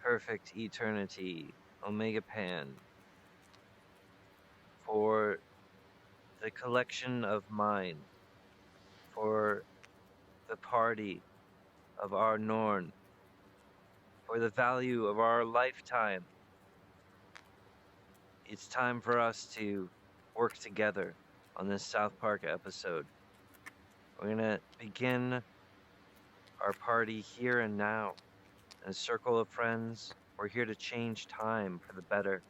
perfect eternity, Omega Pan, for the collection of mind, for the party of our Norn, for the value of our lifetime. It's time for us to work together on this South Park episode. We're going to begin our party here and now. In a circle of friends, we're here to change time for the better.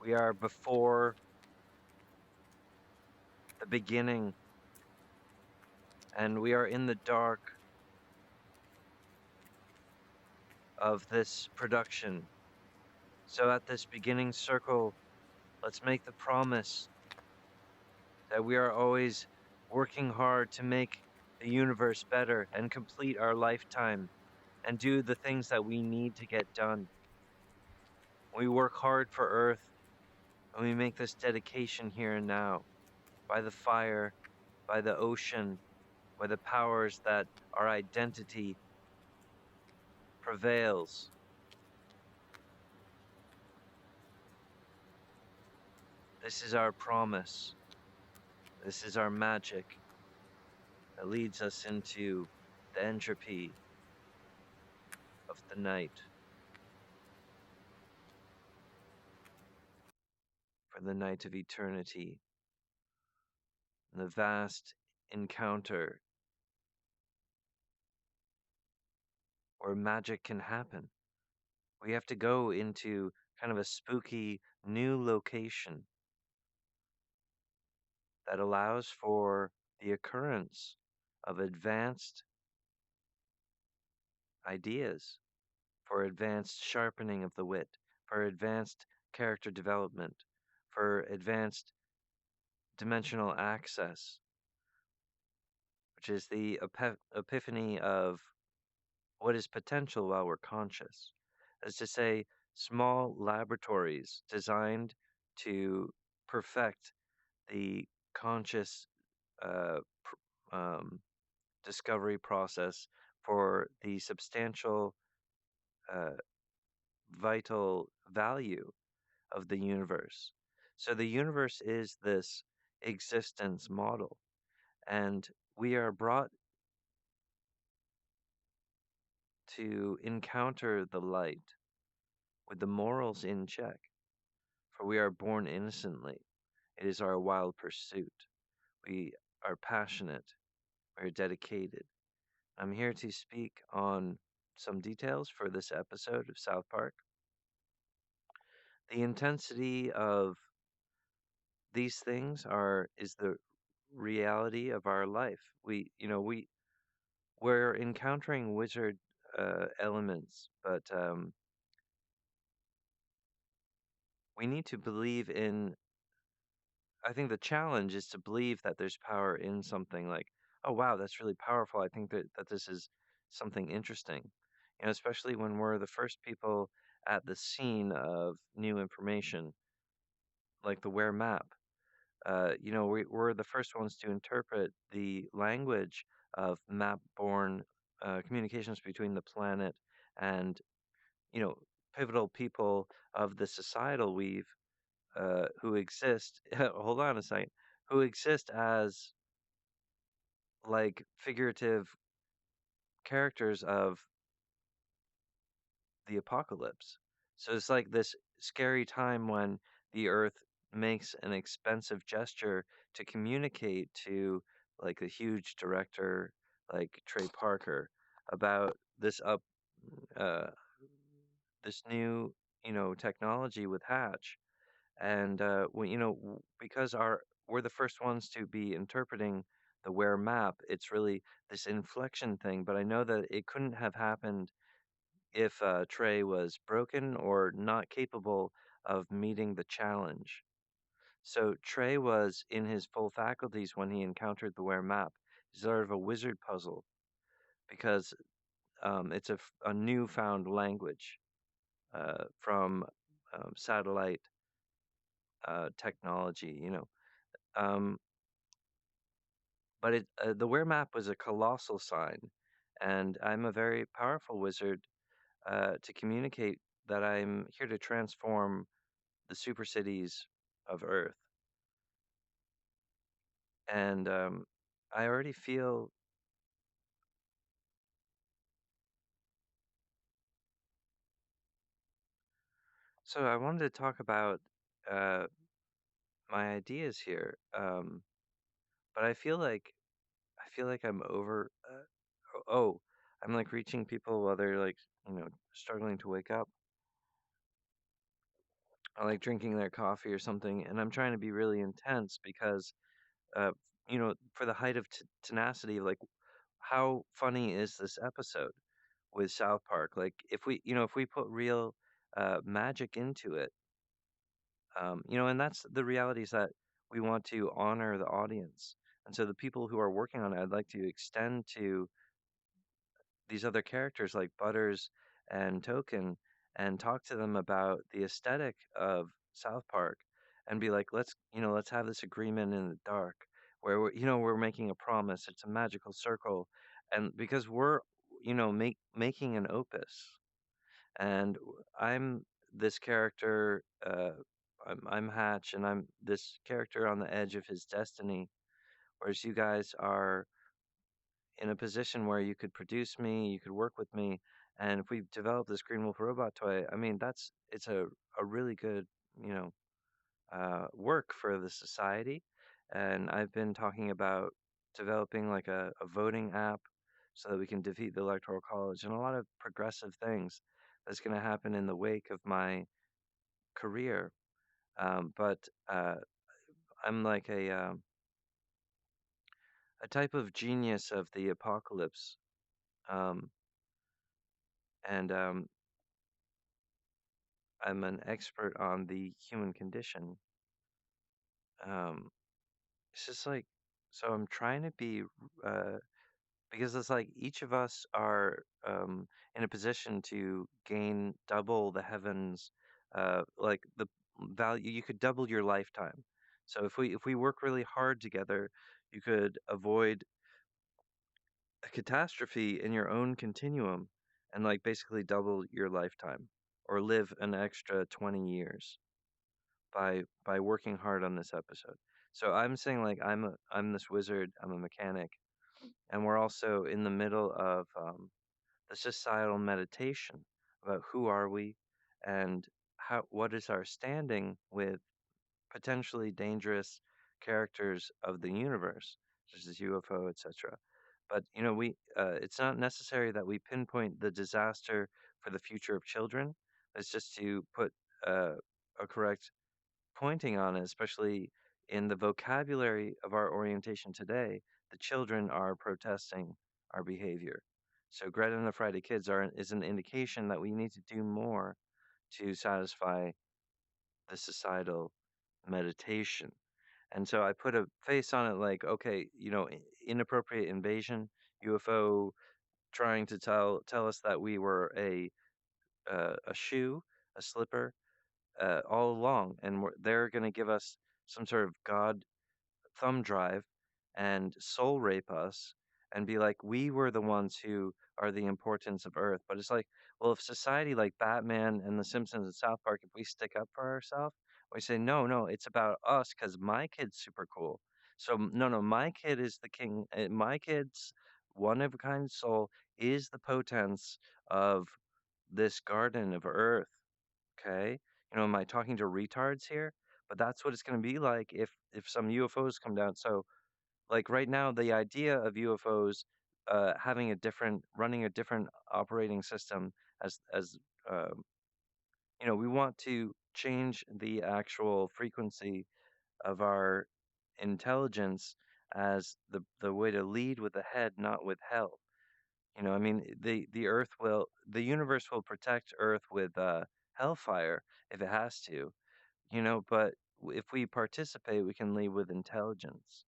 We are before the beginning, and we are in the dark of this production. So at this beginning circle, let's make the promise that we are always working hard to make the universe better and complete our lifetime and do the things that we need to get done. We work hard for Earth, and we make this dedication here and now by the fire, by the ocean, by the powers that our identity prevails. This is our promise. This is our magic that leads us into the entropy of the night. For the night of eternity, and the vast encounter where magic can happen. We have to go into kind of a spooky new location that allows for the occurrence of advanced ideas, for advanced sharpening of the wit, for advanced character development, for advanced dimensional access, which is the epiphany of what is potential while we're conscious. As to say, small laboratories designed to perfect the conscious uh, discovery process for the substantial, uh, vital value of the universe. So the universe is this existence model, and we are brought to encounter the light with the morals in check, for we are born innocently. It is our wild pursuit. We are passionate. We are dedicated. I'm here to speak on some details for this episode of South Park. The intensity of these things is the reality of our life. We're encountering wizard elements, but we need to believe in. I think the challenge is to believe that there's power in something like, oh wow, that's really powerful. I think that this is something interesting. Especially when we're the first people at the scene of new information, like the Ware map. We're the first ones to interpret the language of map-borne communications between the planet and, you know, pivotal people of the societal weave who exist. Hold on a second. Who exist as like figurative characters of the apocalypse. So it's like this scary time when the Earth makes an expensive gesture to communicate to like a huge director like Trey Parker about uh, this new technology with Hatch, and because we're the first ones to be interpreting the Ware map, it's really this inflection thing. But I know that it couldn't have happened if Trey was broken or not capable of meeting the challenge. So Trey was in his full faculties when he encountered the Ware map. It's sort of a wizard puzzle because it's a newfound language from satellite technology, Um, but the Ware map was a colossal sign, and I'm a very powerful wizard to communicate that I'm here to transform the super cities of Earth. And I already feel so. I wanted to talk about uh, my ideas here, but I feel like I'm over. Oh, I'm like reaching people while they're like struggling to wake up, or like drinking their coffee or something, and I'm trying to be really intense because uh, for the height of tenacity, like how funny is this episode with South Park? Like if we put real magic into it, and that's the reality is that we want to honor the audience. And so the people who are working on it, I'd like to extend to these other characters like Butters and Token and talk to them about the aesthetic of South Park and be like, let's have this agreement in the dark where we're making a promise. It's a magical circle. And because we're, making an opus and I'm this character, I'm Hatch and I'm this character on the edge of his destiny, whereas you guys are in a position where you could produce me, you could work with me, and if we develop this Green Wolf robot toy, I mean it's a really good you know work for the society, and I've been talking about developing like a voting app so that we can defeat the electoral college and a lot of progressive things that's going to happen in the wake of my career. But I'm like a type of genius of the apocalypse. Um, and I'm an expert on the human condition. Um, it's just like, so I'm trying to be, because it's like each of us are in a position to gain double the heavens, like the value, you could double your lifetime. So if we work really hard together, you could avoid a catastrophe in your own continuum and like basically double your lifetime or live an extra 20 years by working hard on this episode. So I'm saying like I'm this wizard, I'm a mechanic, and we're also in the middle of the societal meditation about who are we and what is our standing with potentially dangerous characters of the universe, such as UFO, etc. But we it's not necessary that we pinpoint the disaster for the future of children. It's just to put uh, a correct pointing on it, especially in the vocabulary of our orientation today, the children are protesting our behavior. So Greta and the Friday Kids is an indication that we need to do more to satisfy the societal meditation. And so I put a face on it like, okay, inappropriate invasion, UFO trying to tell us that we were a shoe, a slipper, all along, and they're going to give us some sort of God thumb drive and soul rape us and be like, we were the ones who are the importance of Earth. But it's like, well, if society like Batman and The Simpsons and South Park, if we stick up for ourselves, we say, no, no, it's about us because my kid's super cool. So, no, no, my kid is the king. My kid's one of a kind soul is the potence of this garden of Earth. Okay. Am I talking to retards here? But that's what it's going to be like if some UFOs come down. So, like right now, the idea of UFOs having running a different operating system as we want to change the actual frequency of our intelligence as the way to lead with the head, not with hell. I mean, the universe will protect Earth with hellfire if it has to, but if we participate, we can lead with intelligence.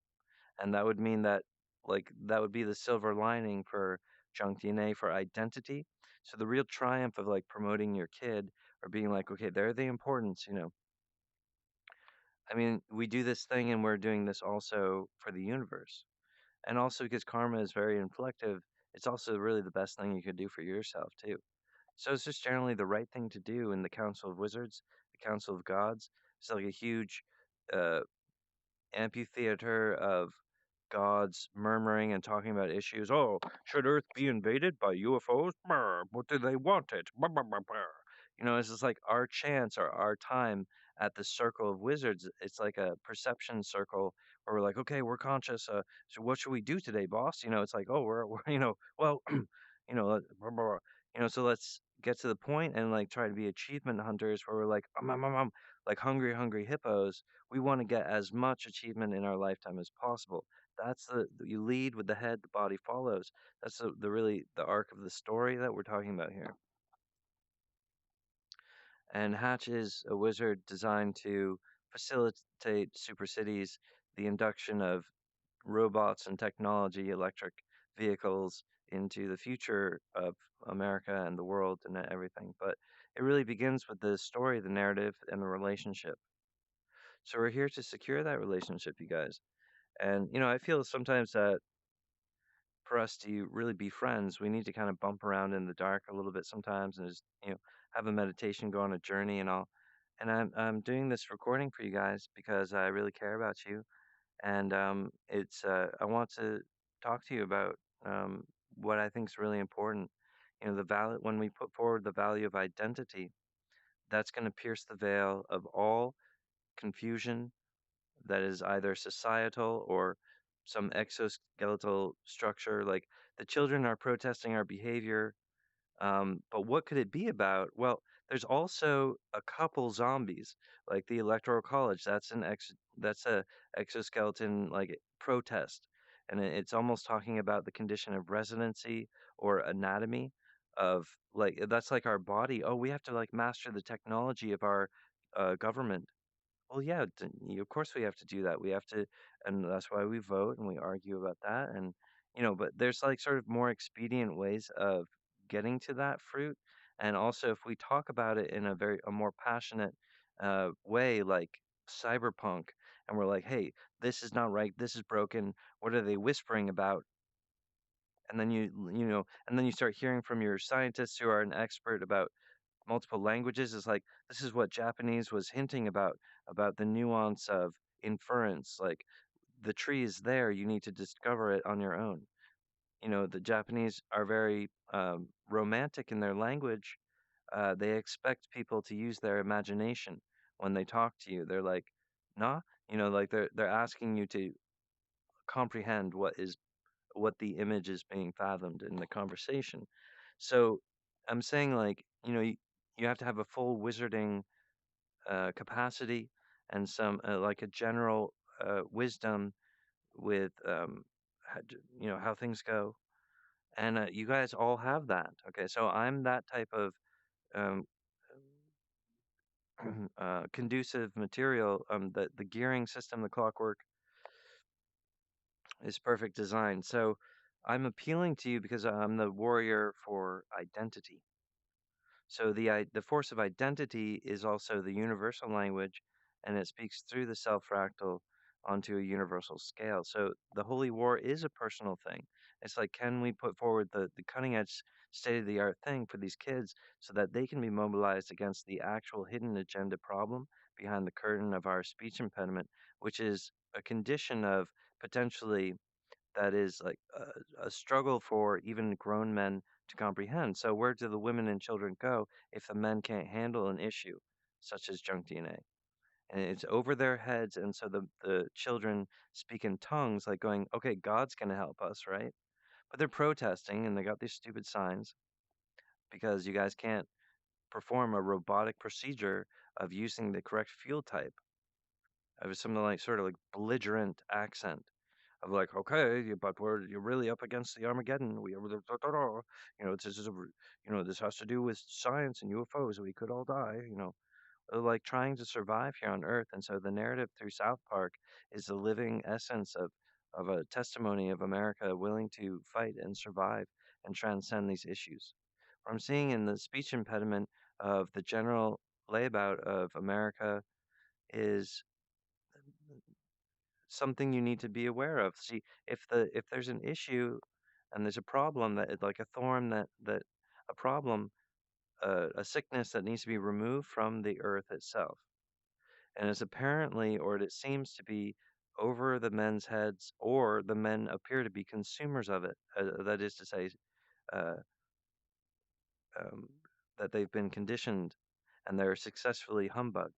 And that would mean that, like, that would be the silver lining for junk DNA for identity. So the real triumph of like promoting your kid or being like, okay, they're the importance. I mean, we do this thing and we're doing this also for the universe. And also because karma is very inflective, it's also really the best thing you could do for yourself too. So it's just generally the right thing to do in the Council of Wizards, the Council of Gods. It's like a huge uh, amphitheater of gods murmuring and talking about issues. Oh, should Earth be invaded by UFOs? Brr, what do they want it? Brr, brr, brr, brr. You know, it's just like our chance or our time at the circle of wizards. It's like a perception circle where we're like, okay, we're conscious. So what should we do today, boss? You know, it's like, oh, we're well, brr, brr, brr. So let's get to the point and like try to be achievement hunters where we're like, like hungry, hungry hippos. We want to get as much achievement in our lifetime as possible. That's you lead with the head, the body follows. That's the really the arc of the story that we're talking about here. And Hatch is a wizard designed to facilitate super cities, the induction of robots and technology, electric vehicles into the future of America and the world and everything. But it really begins with the story, the narrative, and the relationship. So we're here to secure that relationship, you guys. And, I feel sometimes that for us to really be friends, we need to kind of bump around in the dark a little bit sometimes and just, have a meditation, go on a journey and all. And I'm doing this recording for you guys because I really care about you. And I want to talk to you about what I think is really important. The value, when we put forward the value of identity, that's going to pierce the veil of all confusion that is either societal or some exoskeletal structure. Like the children are protesting our behavior, but what could it be about? Well, there's also a couple zombies, like the Electoral College. That's a exoskeleton like protest, and it's almost talking about the condition of residency or anatomy of like that's like our body. Oh, we have to like master the technology of our government. Well, yeah, of course we have to do that. We have to, and that's why we vote and we argue about that. And, but there's like sort of more expedient ways of getting to that fruit. And also, if we talk about it in a more passionate way, like cyberpunk, and we're like, hey, this is not right. This is broken. What are they whispering about? And then and then you start hearing from your scientists who are an expert about multiple languages is like this is what Japanese was hinting about the nuance of inference. Like the tree is there, you need to discover it on your own. The Japanese are very romantic in their language. They expect people to use their imagination when they talk to you. They're like, nah, like they're asking you to comprehend what the image is being fathomed in the conversation. So I'm saying like, you have to have a full wizarding capacity and some like a general wisdom with how things go. And you guys all have that. Okay, so I'm that type of um, conducive material. The gearing system, the clockwork is perfect design. So I'm appealing to you because I'm the warrior for identity. So the force of identity is also the universal language, and it speaks through the self-fractal onto a universal scale. So the holy war is a personal thing. It's like, can we put forward the cutting edge, state of the art thing for these kids so that they can be mobilized against the actual hidden agenda problem behind the curtain of our speech impediment, which is a condition of potentially that is like a struggle for even grown men to comprehend. So, where do the women and children go if the men can't handle an issue such as junk DNA? And it's over their heads, and so the children speak in tongues, like going, "Okay, God's gonna help us, right?" But they're protesting, and they got these stupid signs because you guys can't perform a robotic procedure of using the correct fuel type of something like sort of like belligerent accent of like, okay, but you're really up against the Armageddon. This is this has to do with science and UFOs. We could all die. Like trying to survive here on Earth. And so the narrative through South Park is the living essence of a testimony of America willing to fight and survive and transcend these issues. What I'm seeing in the speech impediment of the general layabout of America is something you need to be aware of. See, if there's an issue and there's a problem that like a thorn that a problem, a sickness that needs to be removed from the earth itself, and is apparently, or it seems to be, over the men's heads, or the men appear to be consumers of it. That is to say, uh, um, that they've been conditioned and they're successfully humbugged.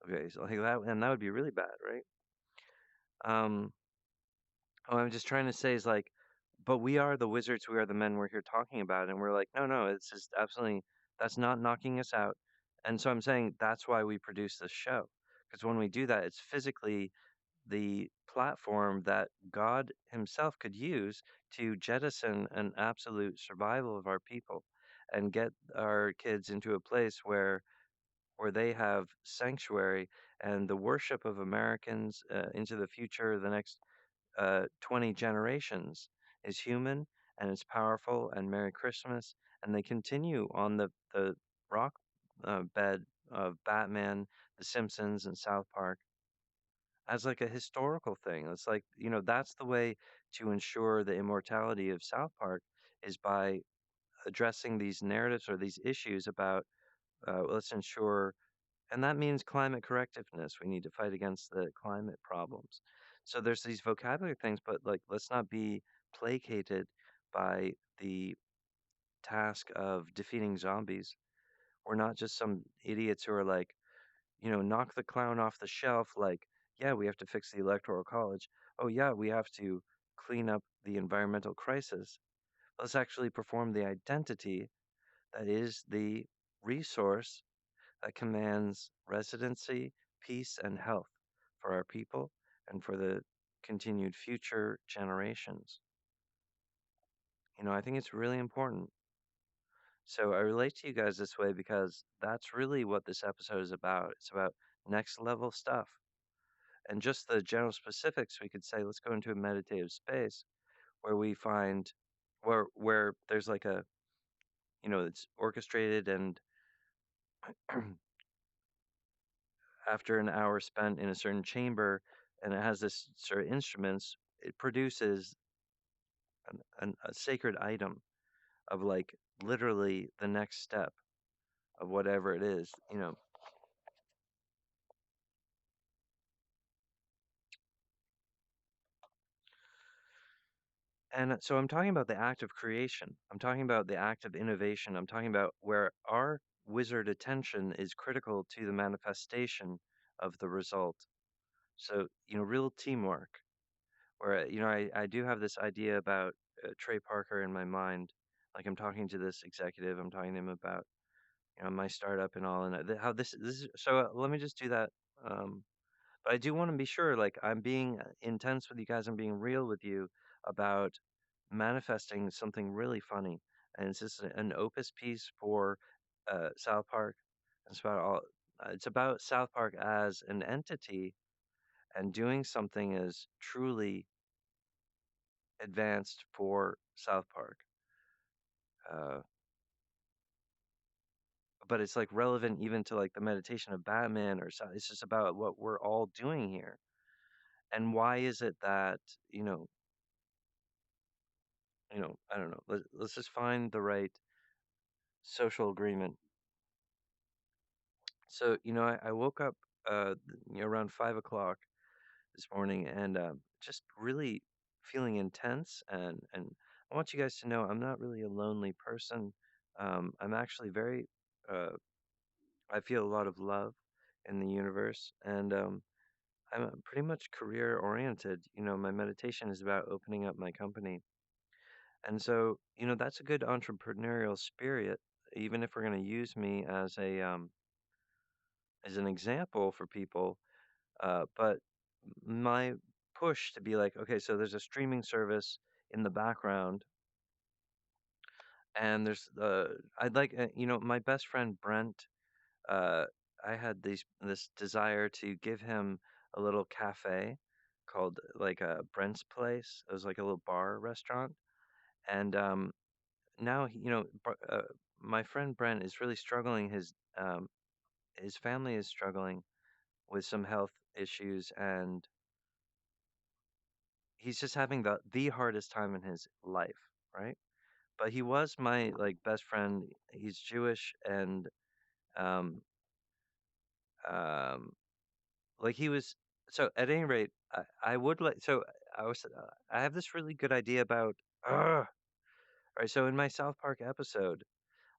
Okay, so like that, and that would be really bad, right? Um, what I'm just trying to say is like, but we are the wizards, we are the men we're here talking about, and we're like, no, no, it's just absolutely, that's not knocking us out. And so I'm saying that's why we produce this show, because when we do that, it's physically the platform that God Himself could use to jettison an absolute survival of our people and get our kids into a place where they have sanctuary and the worship of Americans into the future, the next 20 generations is human and it's powerful and Merry Christmas. And they continue on the rock bed of Batman, The Simpsons, and South Park as like a historical thing. It's like, that's the way to ensure the immortality of South Park is by addressing these narratives or these issues about let's ensure, and that means climate correctiveness. We need to fight against the climate problems. So there's these vocabulary things, but like let's not be placated by the task of defeating zombies. We're not just some idiots who are like, knock the clown off the shelf. Like, yeah, we have to fix the electoral college. Oh, yeah, we have to clean up the environmental crisis. Let's actually perform the identity that is the resource that commands residency, peace, and health for our people and for the continued future generations. I think it's really important. So I relate to you guys this way because that's really what this episode is about. It's about next level stuff. And just the general specifics, we could say, let's go into a meditative space where we find where there's like a, it's orchestrated and after an hour spent in a certain chamber and it has this sort of instruments, it produces a sacred item of like literally the next step of whatever it is. And so I'm talking about the act of creation. I'm talking about the act of innovation. I'm talking about where our wizard attention is critical to the manifestation of the result. So, real teamwork. Where, I do have this idea about Trey Parker in my mind. Like I'm talking to this executive, I'm talking to him about, my startup and all, and how this is. So let me just do that. Um, but I do want to be sure, like I'm being intense with you guys. I'm being real with you about manifesting something really funny, and it's just an opus piece for South Park. It's about all. It's about South Park as an entity and doing something as truly advanced for South Park. Uh, but it's like relevant even to like the meditation of Batman or so. It's just about what we're all doing here. And why is it that, you know, I don't know. Let's just find the right social agreement. So, I woke up around 5 o'clock this morning and just really feeling intense. And I want you guys to know I'm not really a lonely person. I'm actually very, I feel a lot of love in the universe. And I'm pretty much career oriented. My meditation is about opening up my company. And so, that's a good entrepreneurial spirit, even if we're going to use me as an example for people. But my push to be like, okay, so there's a streaming service in the background, and I'd like, my best friend Brent. Uh, I had this desire to give him a little cafe called like Brent's Place. It was like a little bar restaurant, and now my friend Brent is really struggling. His family is struggling with some health issues, and he's just having the hardest time in his life, right? but he was my like best friend. He's Jewish, and um um like he was. So at any rate, I would like so I was I have this really good idea about all right, so in my South Park episode,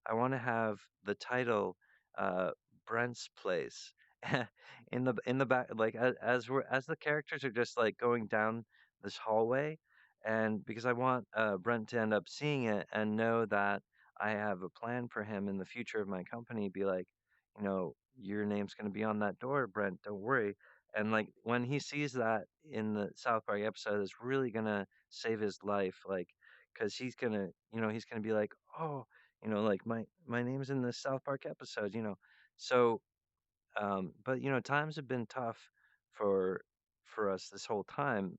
I want to have the title uh Brent's Place in the back, like as the characters are just like going down this hallway, and because I want Brent to end up seeing it and know that I have a plan for him in the future of my company, be like, your name's going to be on that door, Brent, don't worry. And like when he sees that in the South Park episode, it's really going to save his life, like because he's gonna be like, oh, like my name's in the South Park episode. So, but times have been tough for for us this whole time.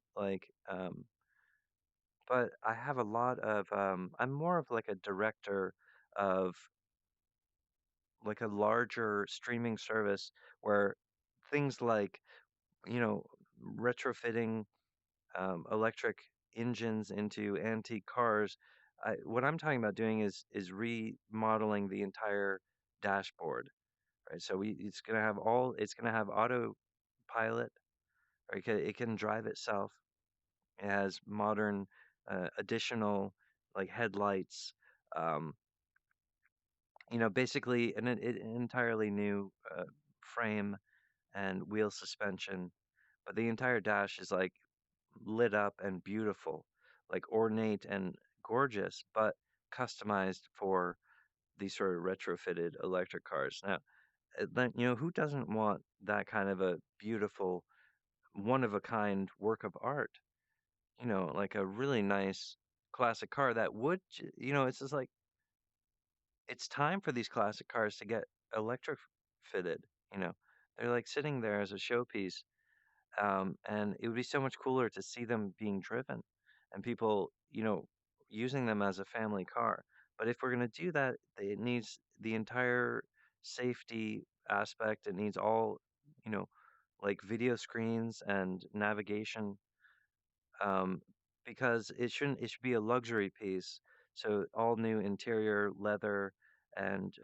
But I have a lot of I'm more of like a director of like a larger streaming service where things like, you know, retrofitting electric engines into antique cars. What I'm talking about doing is remodeling the entire dashboard, right? So it's gonna have autopilot, or it can drive itself. It has modern additional like headlights, um, basically an entirely new frame and wheel suspension. But the entire dash is like lit up and beautiful, like ornate and gorgeous, but customized for these sort of retrofitted electric cars. Now, then, who doesn't want that kind of a beautiful, one of a kind work of art? Like a really nice classic car that would, it's just like it's time for these classic cars to get electric fitted. You know, they're like sitting there as a showpiece, and it would be so much cooler to see them being driven and people, using them as a family car. But if we're going to do that, it needs the entire safety aspect. It needs all, you know, like video screens and navigation, um, because it should be a luxury piece. So all new interior leather and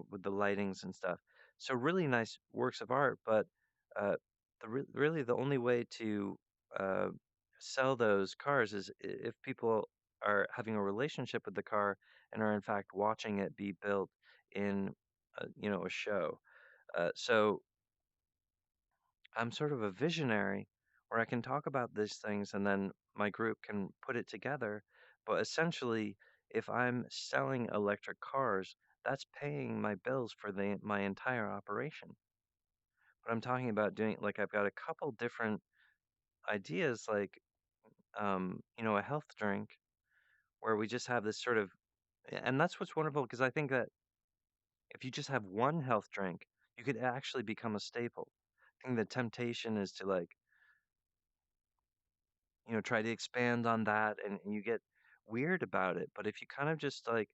with the lightings and stuff. So really nice works of art, but really the only way to uh, sell those cars is if people are having a relationship with the car and are in fact watching it be built in a show. So I'm sort of a visionary where I can talk about these things and then my group can put it together. But essentially, if I'm selling electric cars, that's paying my bills for my entire operation. But I'm talking about doing like I've got a couple different ideas, like a health drink where we just have this sort of, and that's what's wonderful because I think that if you just have one health drink, you could actually become a staple. I think the temptation is to like try to expand on that and you get weird about it. But if you kind of just like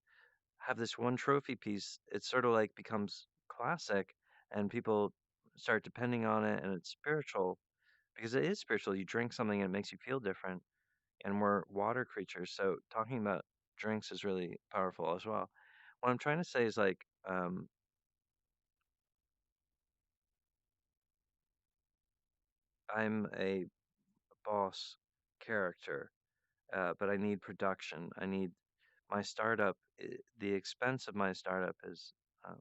have this one trophy piece, it sort of like becomes classic and people start depending on it and it's spiritual because it is spiritual. You drink something and it makes you feel different and we're water creatures. So talking about drinks is really powerful as well. What I'm trying to say is like, I'm a boss character, but I need production. I need my startup, the expense of my startup is, um,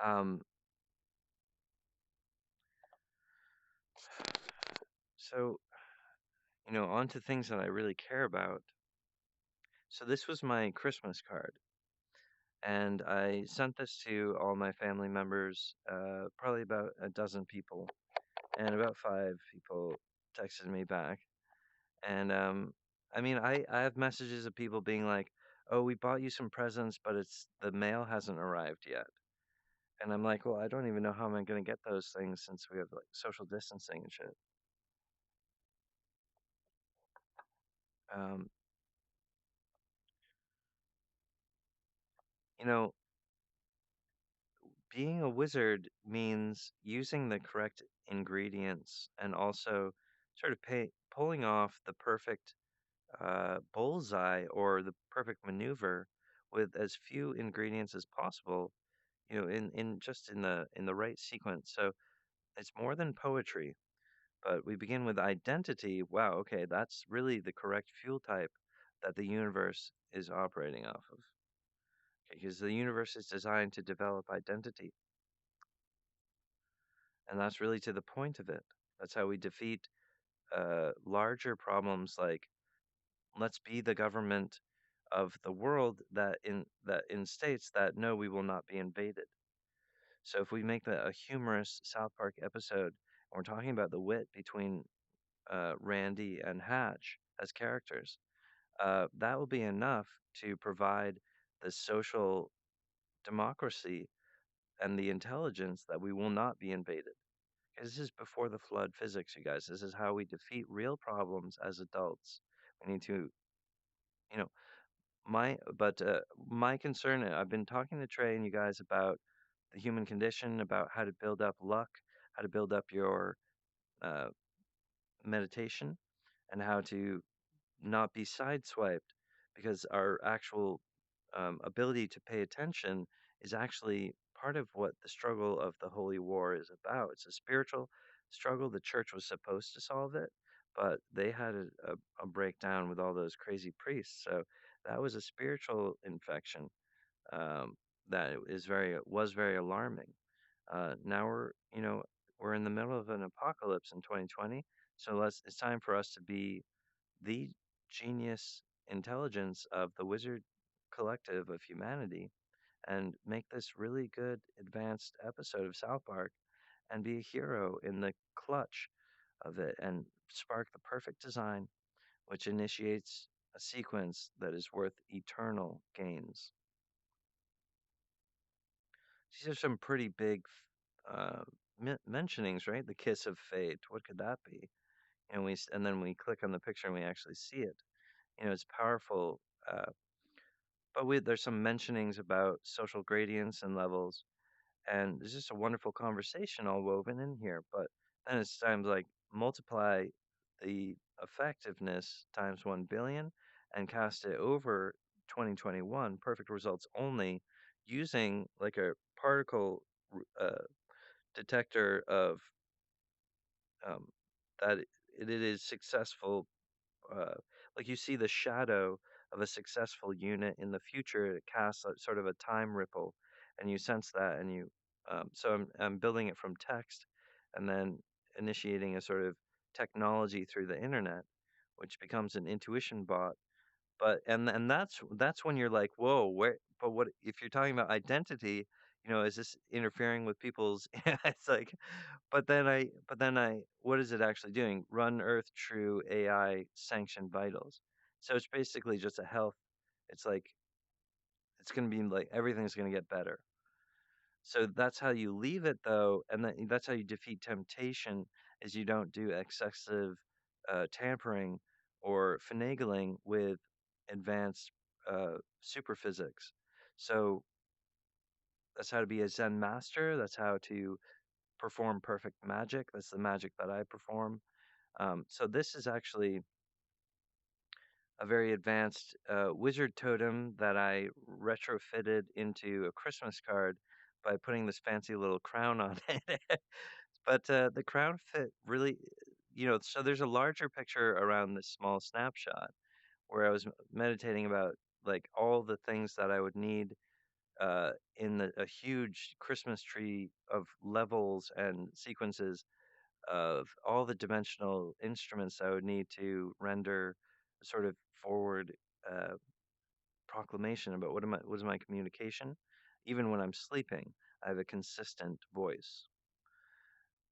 um, so, on to things that I really care about. So this was my Christmas card, and I sent this to all my family members, probably about a dozen people, and about five people texted me back. And I mean, I have messages of people being like, "Oh, we bought you some presents, but it's the mail hasn't arrived yet." And I'm like, "Well, I don't even know how am I going to get those things since we have like social distancing and shit." Um, you know, being a wizard means using the correct ingredients and also sort of pulling off the perfect bullseye or the perfect maneuver with as few ingredients as possible, in just in the right sequence. So it's more than poetry, but we begin with identity. Wow, okay, that's really the correct fuel type that the universe is operating off of. Because the universe is designed to develop identity, and that's really to the point of it. That's how we defeat larger problems like let's be the government of the world that in states that no, we will not be invaded. So if we make that a humorous South Park episode, and we're talking about the wit between Randy and Hatch as characters, that will be enough to provide the social democracy and the intelligence that we will not be invaded. 'Cause this is before the flood physics, you guys. This is how we defeat real problems as adults. We need to, you know, my concern, I've been talking to Trey and you guys about the human condition, about how to build up luck, how to build up your uh, meditation, and how to not be sideswiped because our actual ability to pay attention is actually part of what the struggle of the Holy War is about. It's a spiritual struggle. The church was supposed to solve it, but they had a breakdown with all those crazy priests. So that was a spiritual infection um, that was very alarming. Now we're in the middle of an apocalypse in 2020, so it's time for us to be the genius intelligence of the wizard collective of humanity and make this really good advanced episode of South Park and be a hero in the clutch of it and spark the perfect design which initiates a sequence that is worth eternal gains. These are some pretty big uh, mentionings, right? The kiss of fate. What could that be? And then we click on the picture and we actually see it. It's powerful. Uh, there's some mentionings about social gradients and levels, and there's just a wonderful conversation all woven in here. But then it's times like multiply the effectiveness times 1 billion and cast it over 2021, perfect results only, using like a particle detector of um, that it is successful uh, like you see the shadow of a successful unit in the future, it casts sort of a time ripple, and you sense that, and so I'm building it from text, and then initiating a sort of technology through the internet, which becomes an intuition bot. But and that's when you're like, whoa, where? But what if you're talking about identity? Is this interfering with people's? It's like, what is it actually doing? Run Earth True AI sanctioned vitals. So it's basically just a health. It's like it's gonna be like everything's gonna get better. So that's how you leave it though, and that's how you defeat temptation. Is you don't do excessive tampering or finagling with advanced super physics. So that's how to be a Zen master. That's how to perform perfect magic. That's the magic that I perform. So this is actually a very advanced wizard totem that I retrofitted into a Christmas card by putting this fancy little crown on it. But the crown fit really, so there's a larger picture around this small snapshot where I was meditating about like all the things that I would need in a huge Christmas tree of levels and sequences of all the dimensional instruments I would need to render a sort of forward uh, proclamation about what is my communication. Even when I'm sleeping, I have a consistent voice.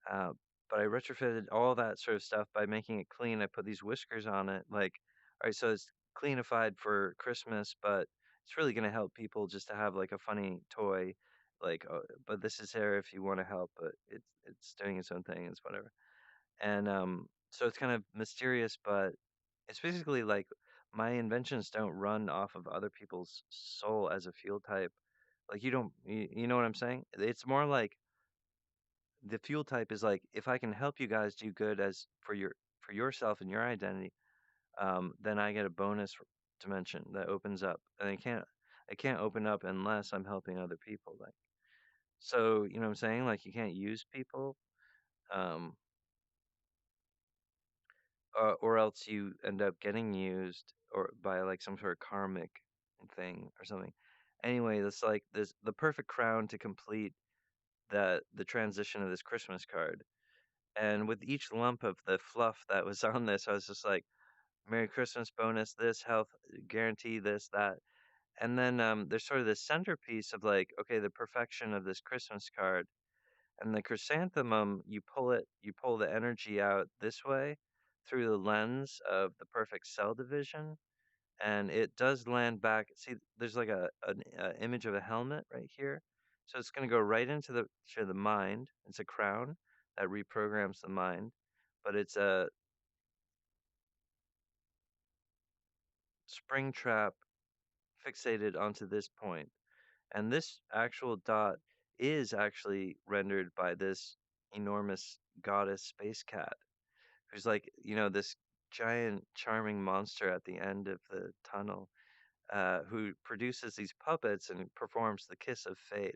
Uh, but I retrofitted all that sort of stuff by making it clean. I put these whiskers on it. Like, all right, so it's cleanified for Christmas, but it's really going to help people just to have like a funny toy. Like, but this is here if you want to help, but it's doing its own thing. It's whatever. And so it's kind of mysterious, but it's basically like my inventions don't run off of other people's soul as a fuel type. Like you know what I'm saying? It's more like the fuel type is like if I can help you guys do good as for yourself and your identity, then I get a bonus dimension that opens up, and I can't open up unless I'm helping other people. Like, so, you know what I'm saying? Like, you can't use people, um, or else you end up getting used or by like some sort of karmic thing or something. Anyway, that's like this the perfect crown to complete the transition of this Christmas card. And with each lump of the fluff that was on this, I was just like, Merry Christmas bonus, this health guarantee, this, that. And then there's sort of this centerpiece of like, okay, the perfection of this Christmas card. And the chrysanthemum, you pull the energy out this way through the lens of the perfect cell division, and it does land back. See, there's like a image of a helmet right here, so it's going to go right into the mind. It's a crown that reprograms the mind, but it's a spring trap fixated onto this point, and this actual dot is actually rendered by this enormous goddess space cat who's like, this giant charming monster at the end of the tunnel, who produces these puppets and performs the kiss of fate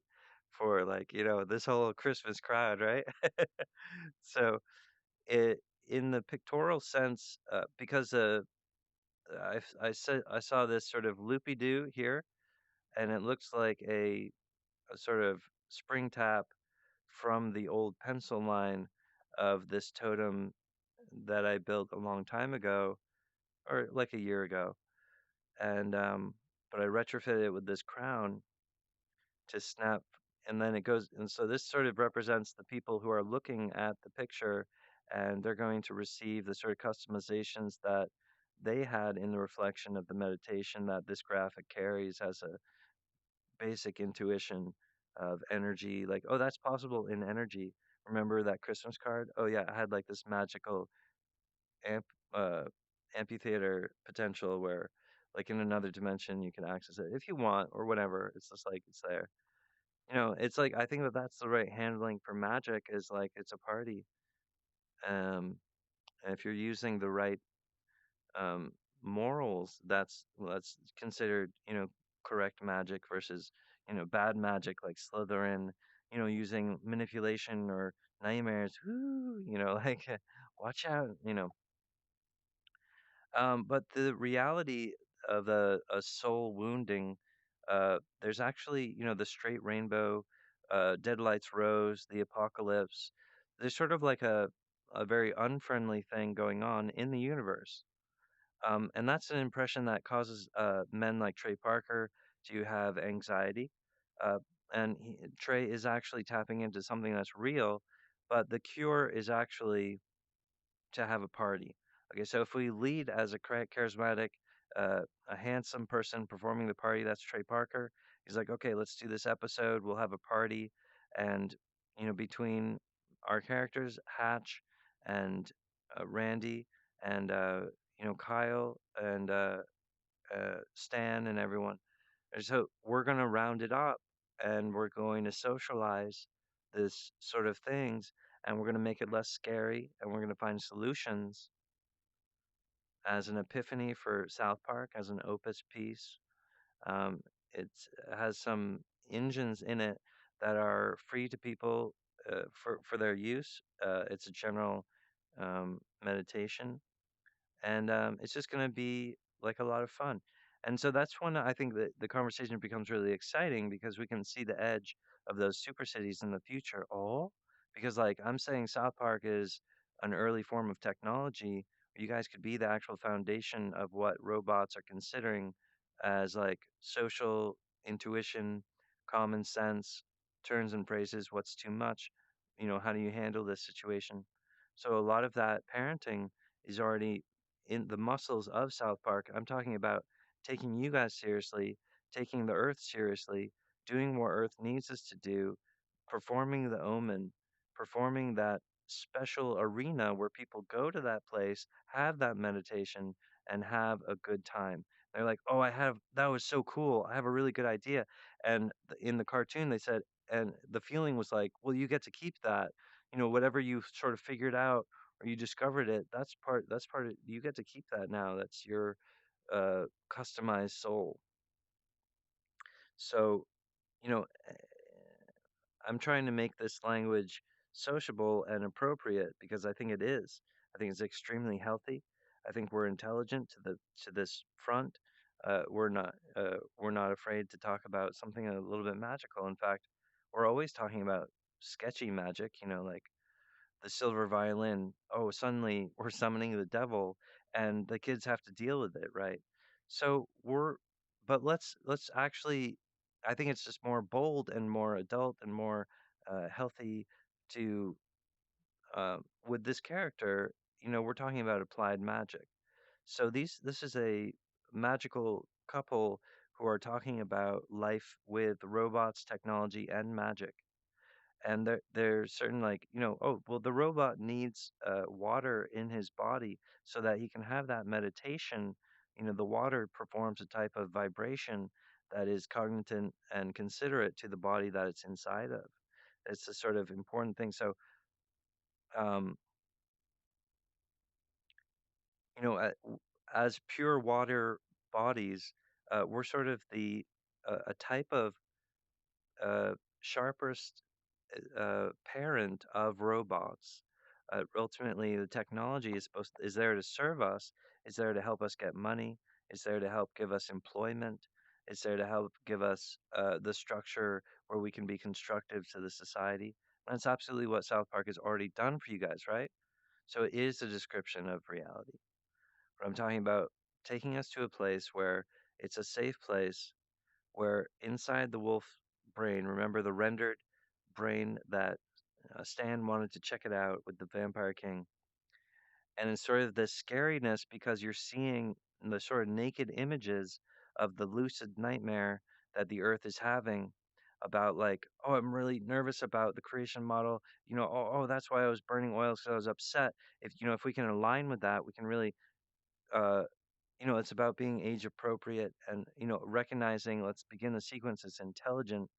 for like, this whole Christmas crowd, right? So it in the pictorial sense, because I saw this sort of loopy doo here, and it looks like a sort of spring tap from the old pencil line of this totem that I built a long time ago, or like a year ago, and but I retrofitted it with this crown to snap, and then it goes, and so this sort of represents the people who are looking at the picture, and they're going to receive the sort of customizations that they had in the reflection of the meditation that this graphic carries as a basic intuition of energy. Like, oh, that's possible in energy. Remember that Christmas card? Oh yeah, I had like this magical amp uh amphitheater potential where like in another dimension you can access it if you want or whatever. It's just like it's there. It's like I think that that's the right handling for magic is like it's a party. And if you're using the right um morals, that's considered, correct magic versus, bad magic like Slytherin, using manipulation or nightmares. Whoo, like watch out, but the reality of a soul wounding, there's actually, the straight rainbow, deadlights rose, the apocalypse. There's sort of like a very unfriendly thing going on in the universe. And that's an impression that causes men like Trey Parker to have anxiety. Uh, and Trey is actually tapping into something that's real, but the cure is actually to have a party. Okay, so if we lead as a charismatic, a handsome person performing the party, that's Trey Parker. He's like, okay, let's do this episode. We'll have a party, and between our characters, Hatch and Randy, and Kyle and Stan and everyone. And so we're gonna round it up, and we're going to socialize this sort of things, and we're gonna make it less scary, and we're gonna find solutions as an epiphany for South Park, as an opus piece. Um, it has some engines in it that are free to people for their use. It's a general meditation, and it's just going to be like a lot of fun. And so that's when I think that the conversation becomes really exciting because we can see the edge of those super cities in the future. Oh, because like I'm saying, South Park is an early form of technology. You guys could be the actual foundation of what robots are considering as like social intuition, common sense, turns and phrases. What's too much? How do you handle this situation? So a lot of that parenting is already in the muscles of South Park. I'm talking about taking you guys seriously, taking the Earth seriously, doing what Earth needs us to do, performing the omen, performing that special arena where people go to that place, have that meditation, and have a good time. They're like, oh, that was so cool. I have a really good idea. And in the cartoon, they said, and the feeling was like, well, you get to keep that, whatever you sort of figured out or you discovered it, that's part of, you get to keep that now. That's your customized soul. So, you know, I'm trying to make this language sociable and appropriate because I think it is. I think it's extremely healthy. I think we're intelligent to this front. We're not afraid to talk about something a little bit magical. In fact, we're always talking about sketchy magic, like the silver violin. Oh, suddenly we're summoning the devil, and the kids have to deal with it, right? So but let's actually. I think it's just more bold and more adult and more healthy to with this character. We're talking about applied magic. So this is a magical couple who are talking about life with robots, technology, and magic, and there's certain, like, oh well, the robot needs water in his body so that he can have that meditation. The water performs a type of vibration that is cognizant and considerate to the body that it's inside of. It's a sort of important thing. So um as pure water bodies, we're sort of the a type of sharpest parent of robots. Ultimately, the technology is there to serve us, is there to help us get money, is there to help give us employment, is there to help give us the structure where we can be constructive to the society. That's absolutely what South Park has already done for you guys, right? So it is a description of reality. But I'm talking about taking us to a place where it's a safe place where inside the wolf brain, remember the rendered brain that Stan wanted to check it out with the Vampire King, and it's sort of the scariness because you're seeing the sort of naked images of the lucid nightmare that the Earth is having about, like, oh, I'm really nervous about the creation model. That's why I was burning oils because I was upset. If we can align with that, we can really uh, it's about being age appropriate and, recognizing, let's begin the sequence as intelligent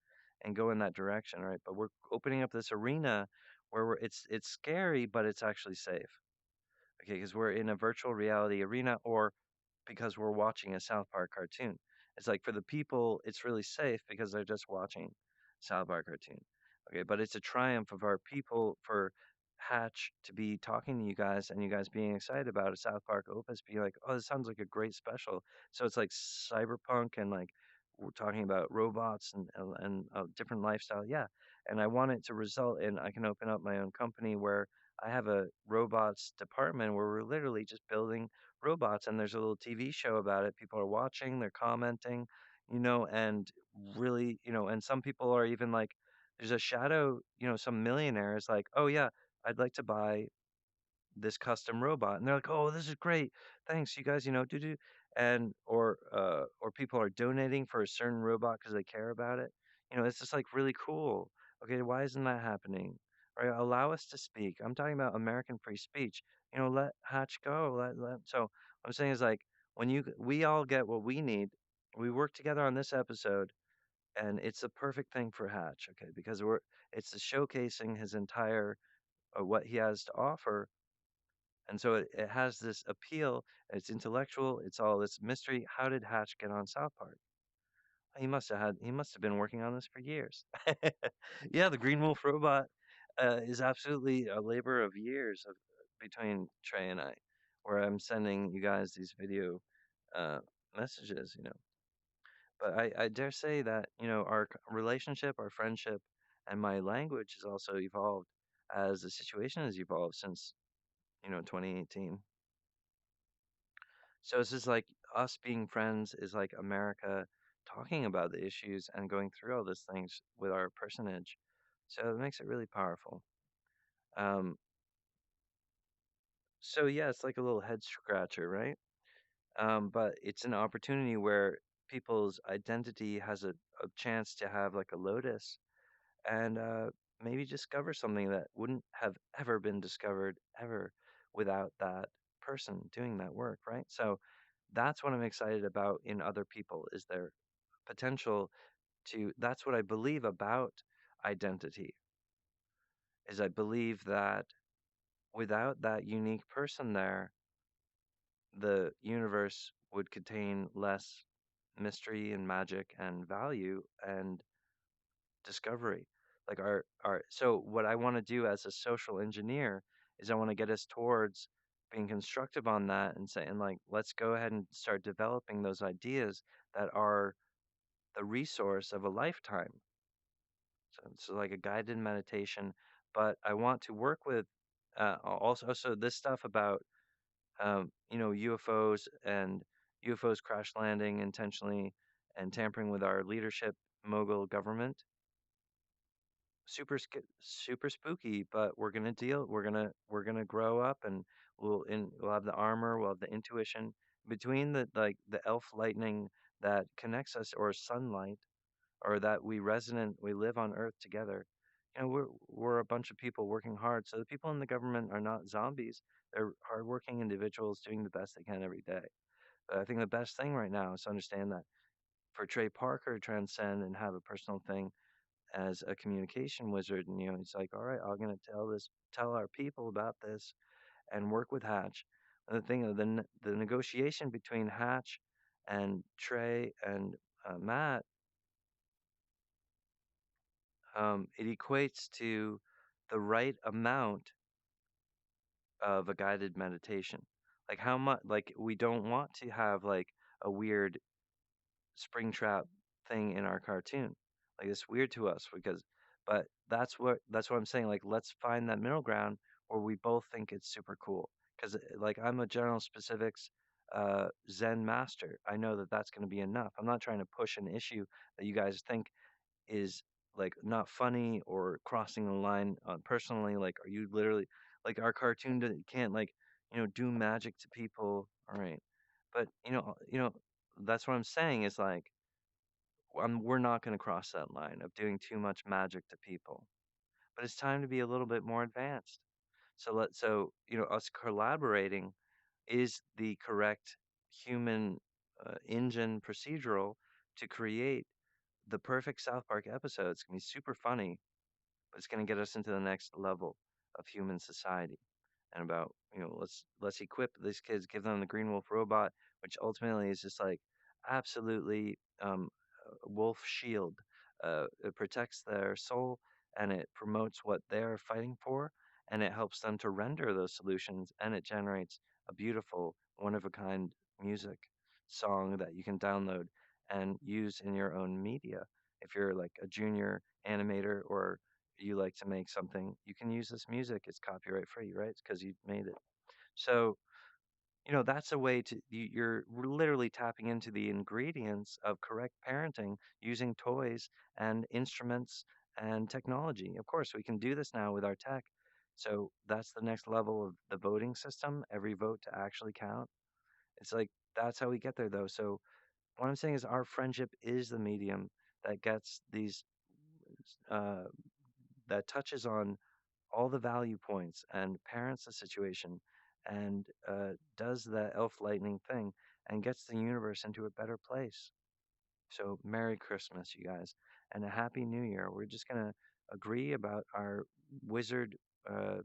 and go in that direction, right? But we're opening up this arena where it's scary, but it's actually safe. Okay, because we're in a virtual reality arena, or because we're watching a South Park cartoon. It's like for the people, it's really safe because they're just watching South Park cartoon. Okay, but it's a triumph of our people for Hatch to be talking to you guys and you guys being excited about a South Park opus, being like, oh, this sounds like a great special. So it's like cyberpunk and, like, we're talking about robots and a different lifestyle. Yeah, and I want it to result in I can open up my own company where I have a robots department where we're literally just building robots, and there's a little TV show about it. People are watching, they're commenting, and really, and some people are even like, there's a shadow, some millionaire is like, oh yeah, I'd like to buy this custom robot, and they're like, oh, this is great, thanks, you guys, do do, and or people are donating for a certain robot because they care about it. It's just like really cool. Okay, why isn't that happening? Right, allow us to speak. I'm talking about American free speech. Let Hatch go. So what I'm saying is, like, we all get what we need. We work together on this episode, and it's a perfect thing for Hatch. Okay, because it's showcasing his entire what he has to offer, and so it has this appeal. It's intellectual. It's all this mystery. How did Hatch get on South Park? He must have been working on this for years. Yeah, the Green Wolf robot is absolutely a labor of years between Trey and I, where I'm sending you guys these video uh, messages. But I dare say that, our relationship, our friendship, and my language has also evolved as the situation has evolved since, 2018. So it's just like us being friends is like America talking about the issues and going through all these things with our personage. So it makes it really powerful. Um, so yeah, it's like a little head scratcher, right? But it's an opportunity where people's identity has a chance to have like a lotus and maybe discover something that wouldn't have ever been discovered ever without that person doing that work, right? So that's what I'm excited about in other people is their potential to. That's what I believe about identity. Is I believe that without that unique person there, the universe would contain less mystery and magic and value and discovery. Like our so what I want to do as a social engineer is I want to get us towards being constructive on that and say and like let's go ahead and start developing those ideas that are the resource of a lifetime. So like a guided meditation, but I want to work with also this stuff about UFOs and UFOs crash landing intentionally and tampering with our leadership mogul government. Super spooky, but we're gonna grow up and we'll have the armor, we'll have the intuition between the elf lightning that connects us or sunlight or that we live on Earth together. We're a bunch of people working hard. So the people in the government are not zombies. They're hardworking individuals doing the best they can every day. But I think the best thing right now is to understand that for Trey Parker to transcend and have a personal thing as a communication wizard, and he's like, all right, I'm gonna tell our people about this and work with Hatch. And the thing, the negotiation between Hatch and Trey and Matt, it equates to the right amount of a guided meditation. Like how much, like we don't want to have like a weird Springtrap thing in our cartoon. Like it's weird to us but that's what I'm saying. Like let's find that middle ground where we both think it's super cool. Because like I'm a general specifics Zen master. I know that that's going to be enough. I'm not trying to push an issue that you guys think is like not funny or crossing the line personally. Like are you literally like our cartoon can't like do magic to people. All right, but that's what I'm saying is like we're not going to cross that line of doing too much magic to people. But it's time to be a little bit more advanced. So us collaborating is the correct human engine procedural to create the perfect South Park episode. It's gonna be super funny, but it's going to get us into the next level of human society. And about let's equip these kids, give them the Green Wolf robot, which ultimately is just like absolutely wolf shield. It protects their soul and it promotes what they're fighting for, and it helps them to render those solutions, and it generates a beautiful, one of a kind music song that you can download and use in your own media. If you're like a junior animator or you like to make something, you can use this music. It's copyright free, right? It's because you made it. So, that's a way you're literally tapping into the ingredients of correct parenting using toys and instruments and technology. Of course, we can do this now with our tech. So that's the next level of the voting system, every vote to actually count. It's like that's how we get there though. So what I'm saying is our friendship is the medium that gets these uh, that touches on all the value points and parents the situation and does the elf lightning thing and gets the universe into a better place. So, Merry Christmas, you guys, and a Happy New Year. We're just going to agree about our wizard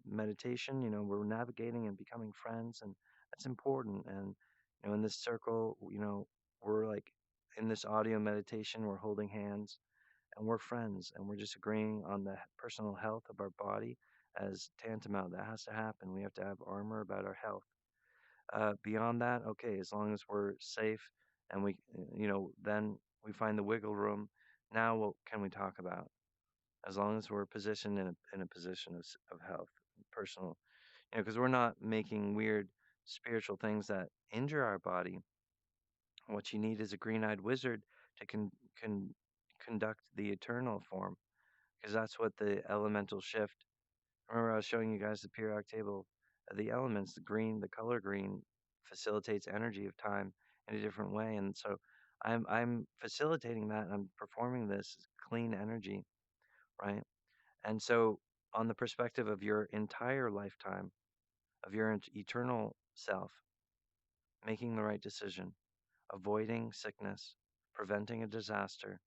meditation. We're navigating and becoming friends, and that's important. And, in this circle, we're like in this audio meditation, we're holding hands and we're friends and we're just agreeing on the personal health of our body as tantamount. That has to happen. We have to have armor about our health. Beyond that, okay, as long as we're safe and then we find the wiggle room. Now, what can we talk about? As long as we're positioned in a position of health, personal, because we're not making weird spiritual things that injure our body. What you need is a green-eyed wizard to conduct the eternal form, because that's what the elemental shift. Remember, I was showing you guys the periodic table of the elements. The color green facilitates energy of time in a different way, and so I'm facilitating that. And I'm performing this clean energy, right? And so, on the perspective of your entire lifetime, of your eternal self, making the right decision, avoiding sickness, preventing a disaster.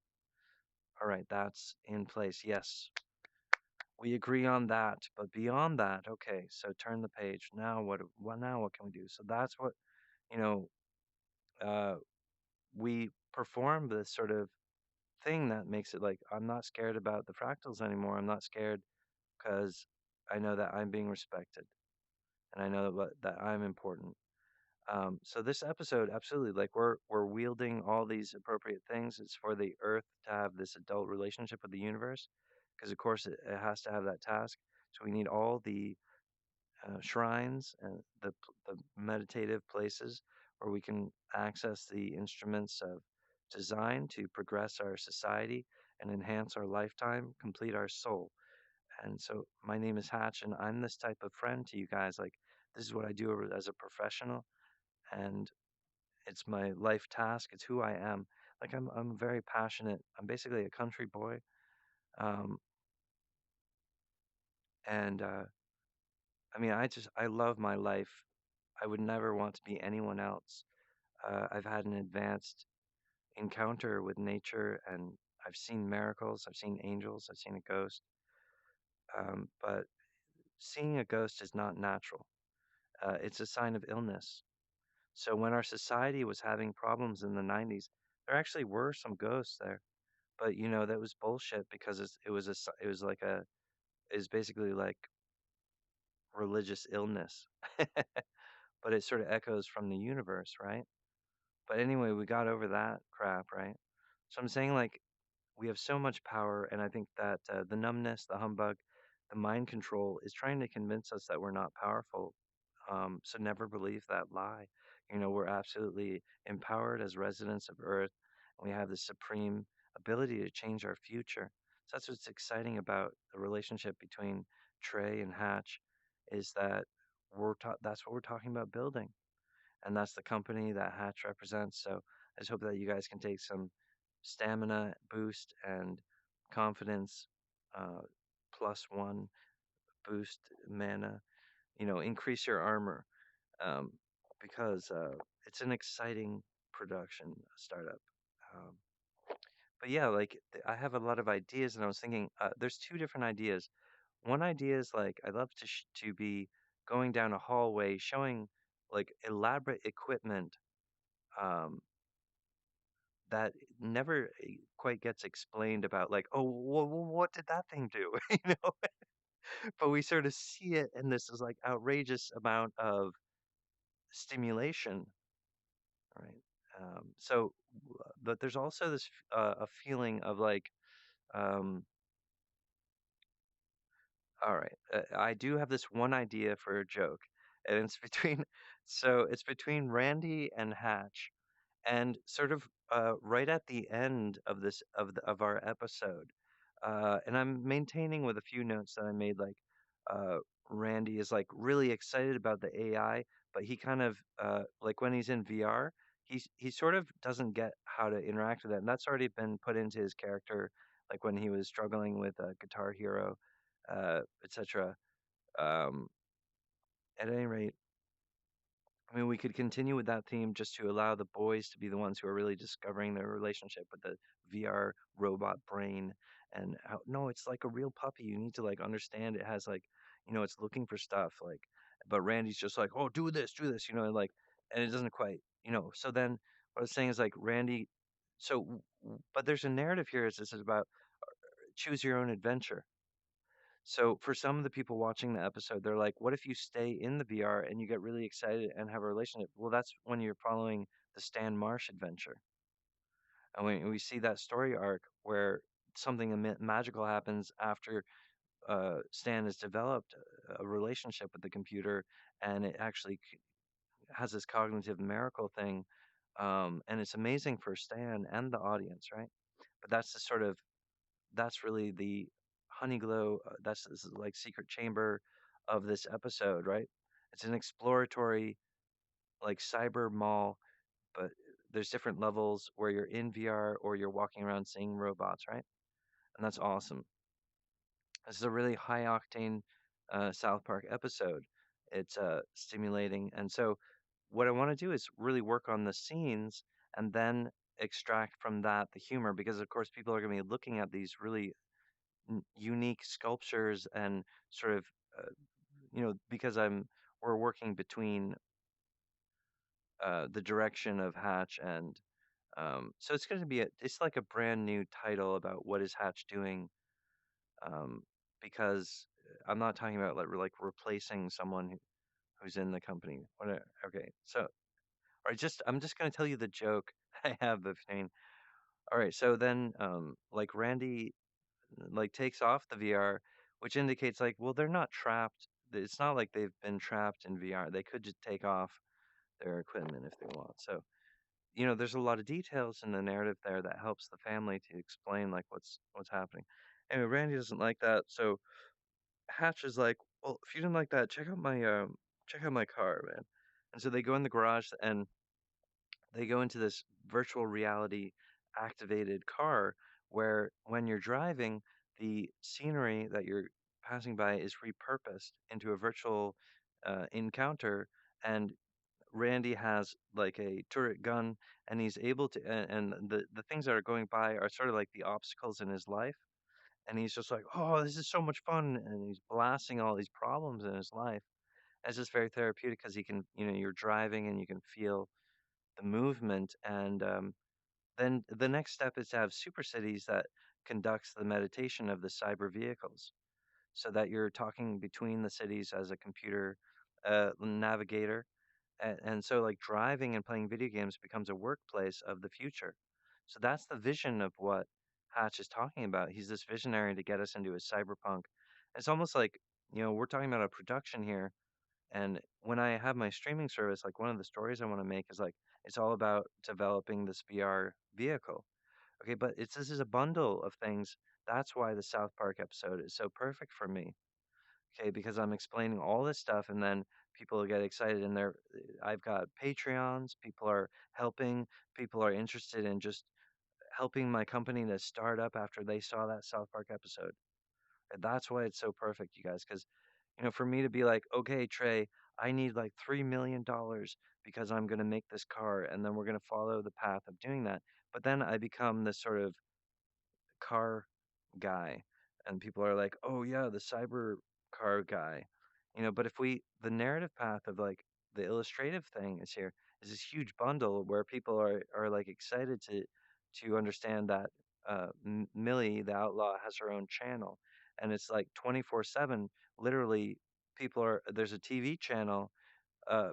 All right, that's in place. Yes, We agree on that, but beyond that, okay, so turn the page. Now what now what can we do? So that's what, you know, uh we perform this sort of thing that makes it like I'm not scared about the fractals anymore. I'm not scared because I know that I'm being respected and I know that I'm important. So this episode, absolutely, like we're wielding all these appropriate things. It's for the Earth to have this adult relationship with the universe, because of course it has to have that task. So we need all the shrines and the meditative places where we can access the instruments of design to progress our society and enhance our lifetime, complete our soul. And so my name is Hatch, and I'm this type of friend to you guys. Like this is what I do as a professional, and it's my life task. It's who I am. Like I'm very passionate. I'm basically a country boy, um, and I mean I love my life. I would never want to be anyone else. I've had an advanced encounter with nature, and I've seen miracles. I've seen angels. I've seen a ghost. But seeing a ghost is not natural. It's a sign of illness. So when our society was having problems in the 90s, there actually were some ghosts there. But you know that was bullshit because it was like a is basically like religious illness, but it sort of echoes from the universe, right? But anyway, we got over that crap, right? So I'm saying like we have so much power, and I think that the numbness, the humbug, the mind control is trying to convince us that we're not powerful. So never believe that lie. You know, we're absolutely empowered as residents of Earth, and we have the supreme ability to change our future. So that's what's exciting about the relationship between Trey and Hatch, is that that's what we're talking about building, and that's the company that Hatch represents. So I just hope that you guys can take some stamina boost and confidence uh, +1 boost mana. You know, increase your armor, um, because it's an exciting production startup. Um, but yeah, like I have a lot of ideas, and I was thinking there's two different ideas. One idea is like I'd love to be going down a hallway showing like elaborate equipment um, that never quite gets explained about like, oh, what did that thing do? You know, but we sort of see it, and this is like outrageous amount of stimulation, right? But there's also this a feeling of like, um, all right, I do have this one idea for a joke, and it's between, so it's between Randy and Hatch, and sort of right at the end of this of our episode, and I'm maintaining with a few notes that I made, like uh, Randy is like really excited about the AI, but he kind of like when he's in VR, he sort of doesn't get how to interact with it, and that's already been put into his character, like when he was struggling with Guitar Hero, etc. Um, at any rate, I mean, we could continue with that theme just to allow the boys to be the ones who are really discovering their relationship with the VR robot brain, and how, no, it's like a real puppy. You need to like understand it has like, you know, it's looking for stuff like, but Randy's just like, oh, do this, you know, and like, and it doesn't quite, you know. So then what I was saying is like Randy, but there's a narrative here. Is this is about choose your own adventure. So for some of the people watching the episode, they're like, what if you stay in the VR and you get really excited and have a relationship? Well, that's when you're following the Stan Marsh adventure. And when we see that story arc where something magical happens after Stan has developed a relationship with the computer, and it actually has this cognitive miracle thing. And it's amazing for Stan and the audience, right? But that's the sort of that's really the honey glow. That's this is like secret chamber of this episode, right? It's an exploratory like cyber mall, but there's different levels where you're in VR or you're walking around seeing robots, right? And that's awesome. This is a really high octane South Park episode. It's stimulating, and so what I want to do is really work on the scenes and then extract from that the humor, because of course people are going to be looking at these really unique sculptures and sort of, uh, because we're working between the direction of Hatch and so it's going to be it's like a brand new title about what is Hatch doing, um, because I'm not talking about like replacing someone who's in the company. Okay, so I'm just going to tell you the joke I have between. All right, so then like Randy like takes off the VR, which indicates like, well, they're not trapped. It's not like they've been trapped in VR. They could just take off their equipment if they want. So, there's a lot of details in the narrative there that helps the family to explain like what's happening. Anyway, Randy doesn't like that, so Hatch is like, well, if you didn't like that, check out my car, man. And so they go in the garage and they go into this virtual reality activated car where when you're driving, the scenery that you're passing by is repurposed into a virtual encounter. And Randy has like a turret gun, and he's able to, and the things that are going by are sort of like the obstacles in his life. And he's just like, oh, this is so much fun. And he's blasting all these problems in his life. And it's just very therapeutic because he can, you're driving and you can feel the movement. And then the next step is to have super cities that conducts the meditation of the cyber vehicles so that you're talking between the cities as a computer navigator. And so, like, driving and playing video games becomes a workplace of the future. So that's the vision of what Hatch is talking about. He's this visionary to get us into a cyberpunk. It's almost like, we're talking about a production here. And when I have my streaming service, like one of the stories I want to make is like it's all about developing this VR vehicle. Okay, but this is a bundle of things. That's why the South Park episode is so perfect for me. Okay, because I'm explaining all this stuff and then people get excited and I've got Patreons, people are helping, people are interested in just helping my company to start up after they saw that South Park episode. And that's why it's so perfect, you guys, because for me to be like, okay, Trey, I need like $3 million because I'm gonna make this car, and then we're gonna follow the path of doing that. But then I become this sort of car guy, and people are like, "Oh yeah, the cyber car guy," But if the narrative path of like the illustrative thing is this huge bundle where people are like excited to understand that Millie the outlaw has her own channel, and it's like 24/7. Literally, there's a TV channel,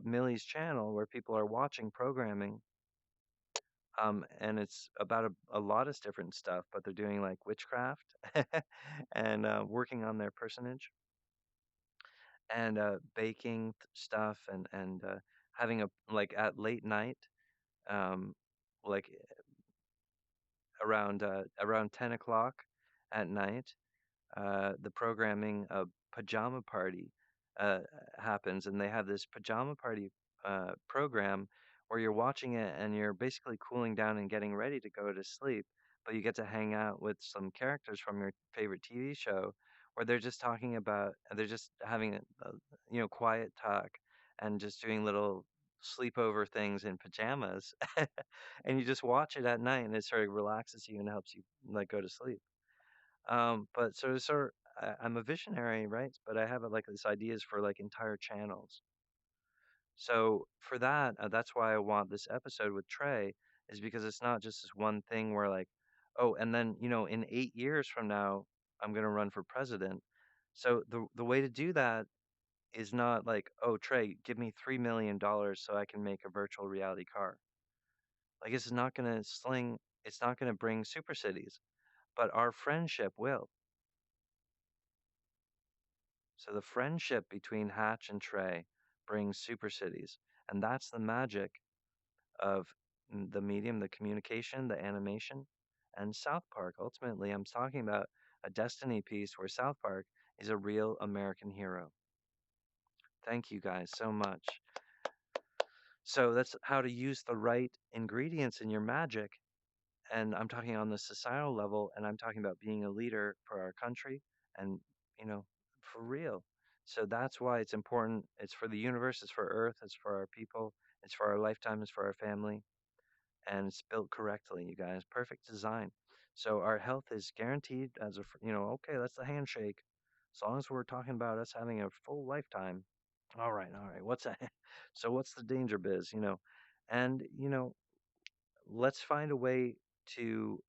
Millie's channel, where people are watching programming and it's about a lot of different stuff, but they're doing like witchcraft and working on their personage and baking stuff and having a like at late night, um, like around 10 o'clock at night the programming of Pajama Party uh, happens, and they have this Pajama Party program where you're watching it and you're basically cooling down and getting ready to go to sleep, but you get to hang out with some characters from your favorite TV show, where they're just having quiet talk and just doing little sleepover things in pajamas, and you just watch it at night, and it sort of relaxes you and helps you like go to sleep. But I'm a visionary, right? But I have like this ideas for like entire channels. So for that, that's why I want this episode with Trey, is because it's not just this one thing where like, oh, and then in 8 years from now, I'm gonna run for president. So the way to do that is not like, oh, Trey, give me $3 million so I can make a virtual reality car. Like it's not gonna bring super cities, but our friendship will. So the friendship between Hatch and Trey brings super cities, and that's the magic of the medium, the communication, the animation, and South Park. Ultimately, I'm talking about a Destiny piece where South Park is a real American hero. Thank you guys so much. So that's how to use the right ingredients in your magic, and I'm talking on the societal level, and I'm talking about being a leader for our country and, you know, for real. So that's why it's important. It's for the universe, it's for Earth, it's for our people, it's for our lifetime, it's for our family. and it's built correctly, you guys. Perfect design. So our health is guaranteed as a, okay, that's the handshake. As long as we're talking about us having a full lifetime. All right. What's that? So what's the danger biz, And, let's find a way to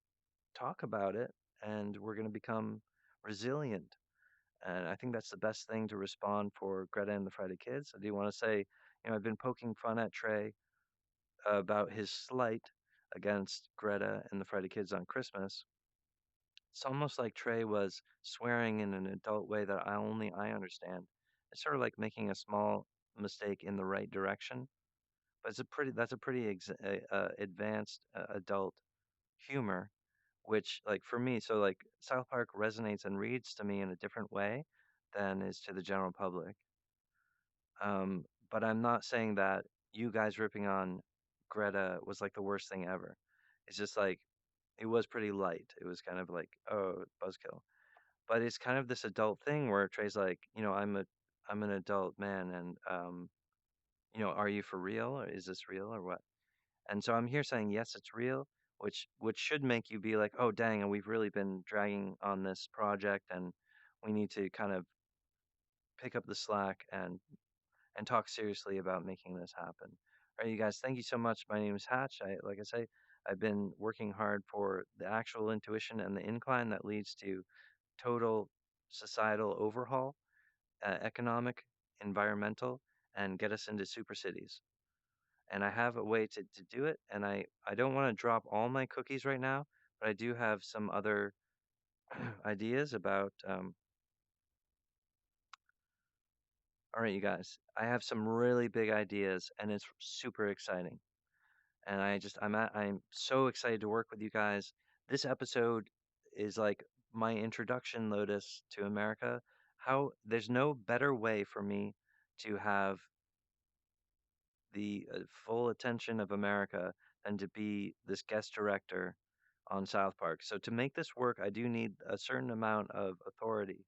talk about it and we're going to become resilient. And I think that's the best thing to respond for Greta and the Friday Kids. I do want to say, I've been poking fun at Trey about his slight against Greta and the Friday Kids on Christmas. It's almost like Trey was swearing in an adult way that I understand. It's sort of like making a small mistake in the right direction, but that's a pretty advanced adult humor, which like for me, so like South Park resonates and reads to me in a different way than is to the general public. But I'm not saying that you guys ripping on Greta was like the worst thing ever. It's just like it was pretty light. It was kind of like, oh, buzzkill. But it's kind of this adult thing where Trey's like, I'm an adult man and are you for real or is this real or what? And so I'm here saying yes, it's real, which should make you be like, oh dang, and we've really been dragging on this project and we need to kind of pick up the slack and talk seriously about making this happen. All right, you guys, thank you so much. My name is Hatch. Like I say, I've been working hard for the actual intuition and the incline that leads to total societal overhaul, economic, environmental, and get us into super cities. And I have a way to do it. And I don't want to drop all my cookies right now, but I do have some other ideas about. All right, you guys, I have some really big ideas, and it's super exciting. And I'm so excited to work with you guys. This episode is like my introduction, Lotus, to America. How there's no better way for me to have the full attention of America than to be this guest director on South Park. So to make this work, I do need a certain amount of authority,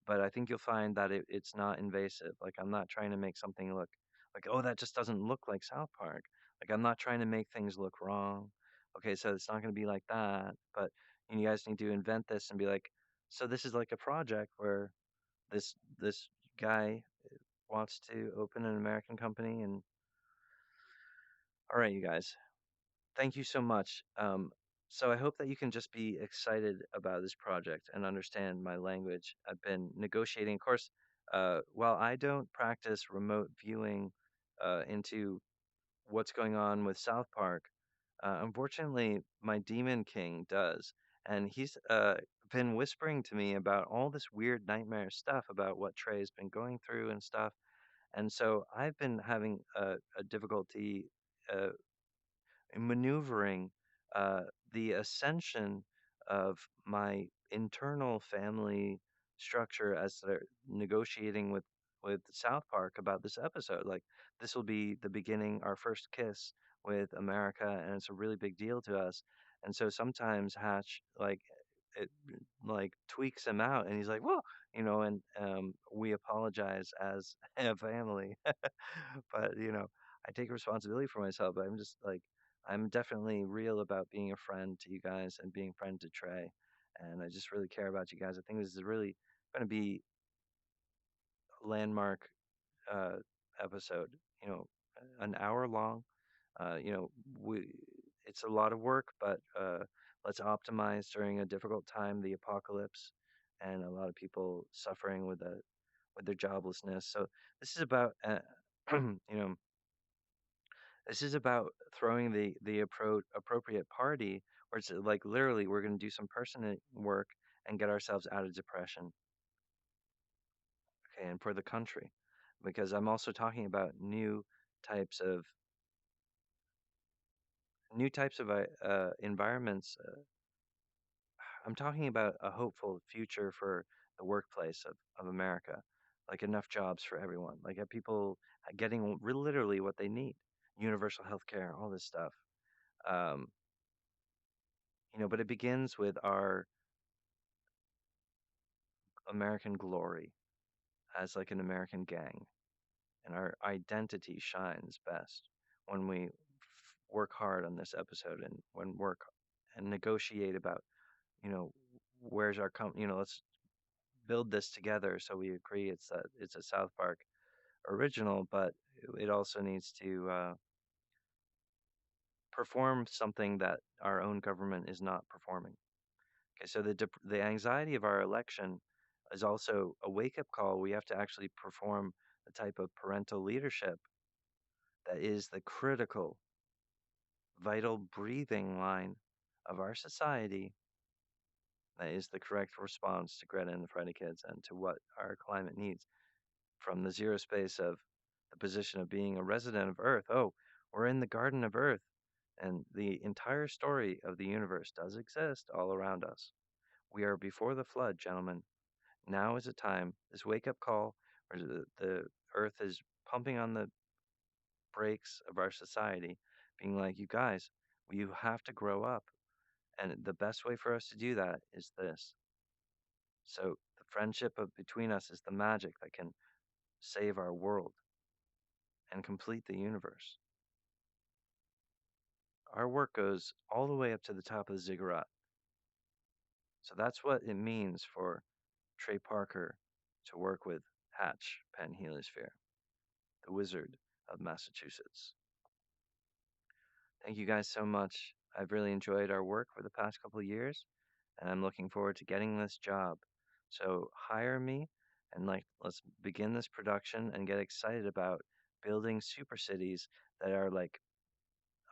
but I think you'll find that it's not invasive. Like I'm not trying to make something look like, oh, that just doesn't look like South Park. Like I'm not trying to make things look wrong. Okay, so it's not going to be like that. But you guys need to invent this and be like, so this is like a project where this guy wants to open an American company, and all right, you guys, thank you so much. So I hope that you can just be excited about this project and understand my language. I've been negotiating, of course, while I don't practice remote viewing into what's going on with South Park, unfortunately, my Demon King does. And he's been whispering to me about all this weird nightmare stuff about what Trey's been going through and stuff. And so I've been having a difficulty uh, maneuvering uh, the ascension of my internal family structure as they're negotiating with South Park about this episode. Like this will be the beginning, our first kiss with America, and it's a really big deal to us. And so sometimes Hatch it like tweaks him out, and he's like, "Whoa," and we apologize as a family, but I take responsibility for myself. But I'm just like I'm definitely real about being a friend to you guys and being a friend to Trey. And I just really care about you guys. I think this is really going to be a landmark uh, episode, an hour long. Uh, you know, we, it's a lot of work, but let's optimize during a difficult time, the apocalypse, and a lot of people suffering with their joblessness. So this is about, you know, this is about throwing the appropriate party, where it's like literally we're going to do some person work and get ourselves out of depression, okay, and for the country, because I'm also talking about types of environments. I'm talking about a hopeful future for the workplace of America, like enough jobs for everyone, like people getting literally what they need, universal health care, all this stuff. Um, but it begins with our American glory as like an American gang, and our identity shines best when work hard on this episode and when work and negotiate about, you know, where's our let's build this together. So we agree it's a South Park original, but it also needs to perform something that our own government is not performing. Okay, so the anxiety of our election is also a wake up call. We have to actually perform the type of parental leadership that is the critical, vital breathing line of our society. That is the correct response to Greta and the Friday Kids and to what our climate needs. From the zero space of the position of being a resident of Earth. Oh, we're in the Garden of Earth, and the entire story of the universe does exist all around us. We are before the flood, gentlemen. Now is a time, this wake up call, where the Earth is pumping on the brakes of our society, being like, you guys, you have to grow up. And the best way for us to do that is this. So the friendship between us is the magic that can save our world and complete the universe. Our work goes all the way up to the top of the ziggurat. So that's what it means for Trey Parker to work with Hatch Penn Heliosphere, the wizard of Massachusetts. Thank you guys so much. I've really enjoyed our work for the past couple of years, and I'm looking forward to getting this job. So hire me and let's begin this production and get excited about building super cities that are like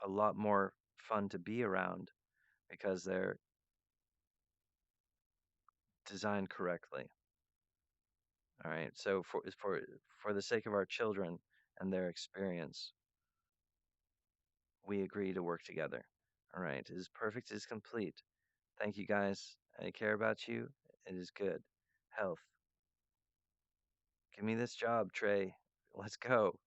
a lot more fun to be around because they're designed correctly. All right. So for the sake of our children and their experience, we agree to work together. All right. It is perfect. It is complete. Thank you guys. I care about you. It is good. Health. Give me this job, Trey. Let's go.